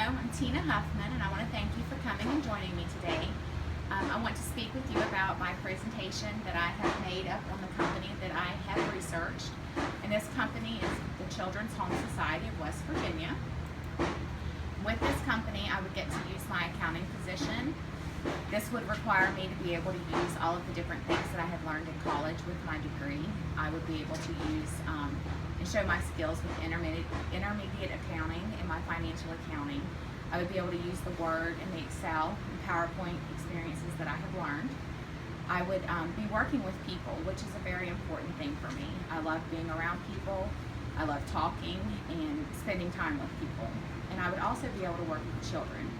I'm Tina Huffman, and I want to thank you for coming and joining me today. I want to speak with you about my presentation that I have made up on the company that I have researched. And this company is the Children's Home Society of West Virginia. With this company, I would get to use my accounting position. This would require me to be able to use all of the different things that I had learned in college with my degree. I would be able to use and show my skills with intermediate accounting and my financial accounting. I would be able to use the Word and the Excel and PowerPoint experiences that I have learned. I would be working with people, which is a very important thing for me. I love being around people. I love talking and spending time with people. And I would also be able to work with children.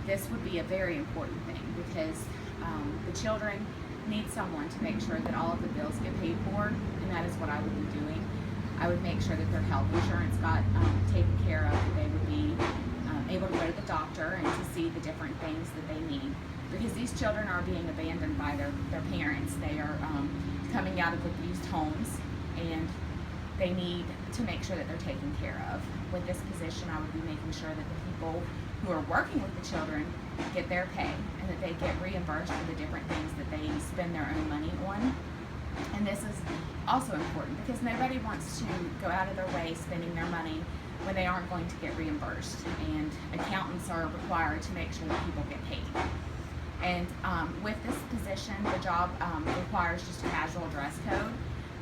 This would be a very important thing because the children need someone to make sure that all of the bills get paid for, and that is what I would be doing. I would make sure that their health insurance got taken care of, that they would be able to go to the doctor and to see the different things that they need. Because these children are being abandoned by their parents. They are coming out of abused homes, and they need to make sure that they're taken care of. With this position, I would be making sure that the people who are working with the children get their pay and that they get reimbursed for the different things that they spend their own money on. And this is also important because nobody wants to go out of their way spending their money when they aren't going to get reimbursed. And accountants are required to make sure that people get paid. And with this position, the job requires just a casual dress code,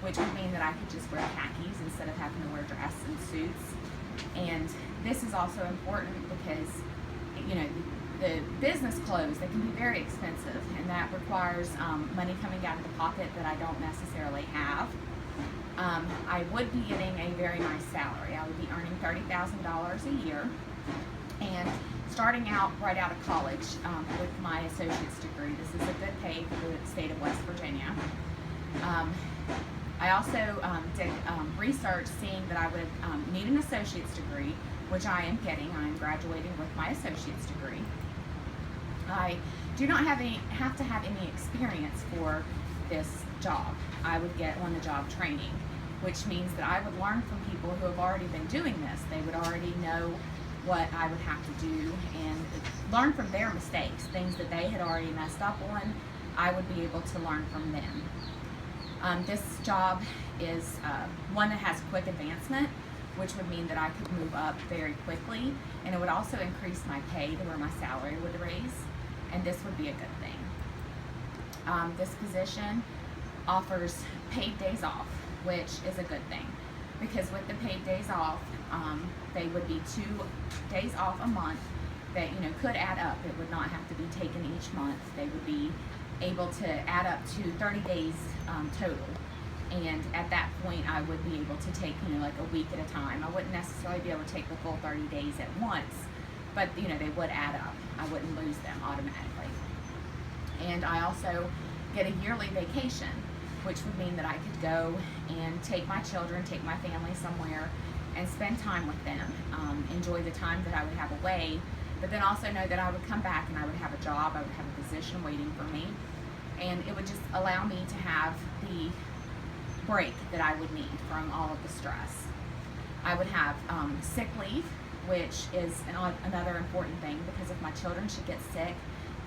which would mean that I could just wear khakis instead of having to wear dress and suits. And this is also important because, you know, the business clothes, they can be very expensive, and that requires money coming out of the pocket that I don't necessarily have. I would be getting a very nice salary. I would be earning $30,000 a year, and starting out right out of college with my associate's degree. This is a good pay for the state of West Virginia. I also did research seeing that I would need an associate's degree, which I am getting. I am graduating with my associate's degree. I do not have to have any experience for this job. I would get on-the-job training, which means that I would learn from people who have already been doing this. They would already know what I would have to do and learn from their mistakes, things that they had already messed up on. I would be able to learn from them. This job is one that has quick advancement, which would mean that I could move up very quickly, and it would also increase my pay to where my salary would raise, and this would be a good thing. This position offers paid days off, which is a good thing, because with the paid days off, they would be 2 days off a month that, you know, could add up. It would not have to be taken each month. They would be able to add up to 30 days total. And at that point, I would be able to take, you know, like a week at a time. I wouldn't necessarily be able to take the full 30 days at once, but, you know, they would add up. I wouldn't lose them automatically. And I also get a yearly vacation, which would mean that I could go and take my children, take my family somewhere, and spend time with them, enjoy the time that I would have away, but then also know that I would come back and I would have a job, I would have a position waiting for me, and it would just allow me to have the break that I would need from all of the stress. I would have sick leave, which is another important thing, because if my children should get sick,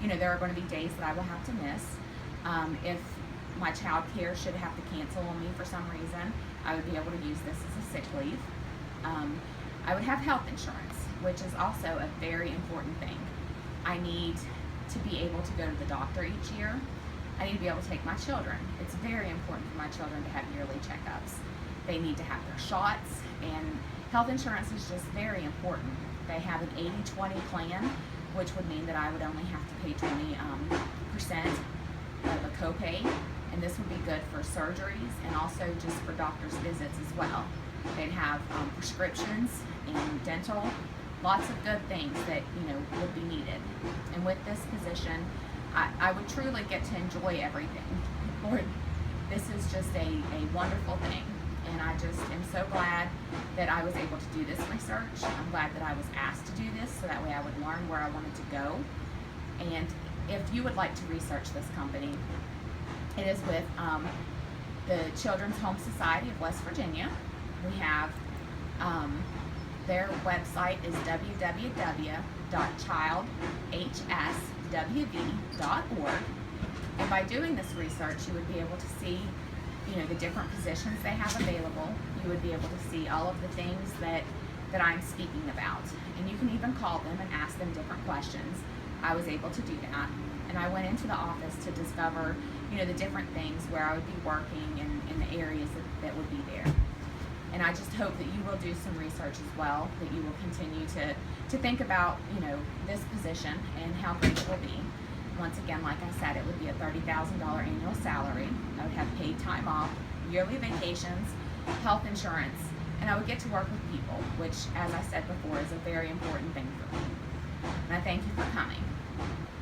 you know, there are going to be days that I will have to miss. If my child care should have to cancel on me for some reason, I would be able to use this as a sick leave. I would have health insurance, which is also a very important thing. I need to be able to go to the doctor each year. I need to be able to take my children. It's very important for my children to have yearly checkups. They need to have their shots, and health insurance is just very important. They have an 80-20 plan, which would mean that I would only have to pay 20% of a copay, and this would be good for surgeries and also just for doctor's visits as well. They'd have prescriptions and dental, lots of good things that, you know, would be needed. And with this position, I would truly get to enjoy everything. Lord, this is just a wonderful thing, and I just am so glad that I was able to do this research. I'm glad that I was asked to do this so that way I would learn where I wanted to go. And if you would like to research this company, it is with the Children's Home Society of West Virginia. We have Their website is www.childhswv.org. And by doing this research, you would be able to see, the different positions they have available. You would be able to see all of the things that I'm speaking about. And you can even call them and ask them different questions. I was able to do that. And I went into the office to discover, the different things where I would be working and in the areas that would be there. And I just hope that you will do some research as well, that you will continue to think about, this position and how great it will be. Once again, like I said, it would be a $30,000 annual salary. I would have paid time off, yearly vacations, health insurance, and I would get to work with people, which, as I said before, is a very important thing for me. And I thank you for coming.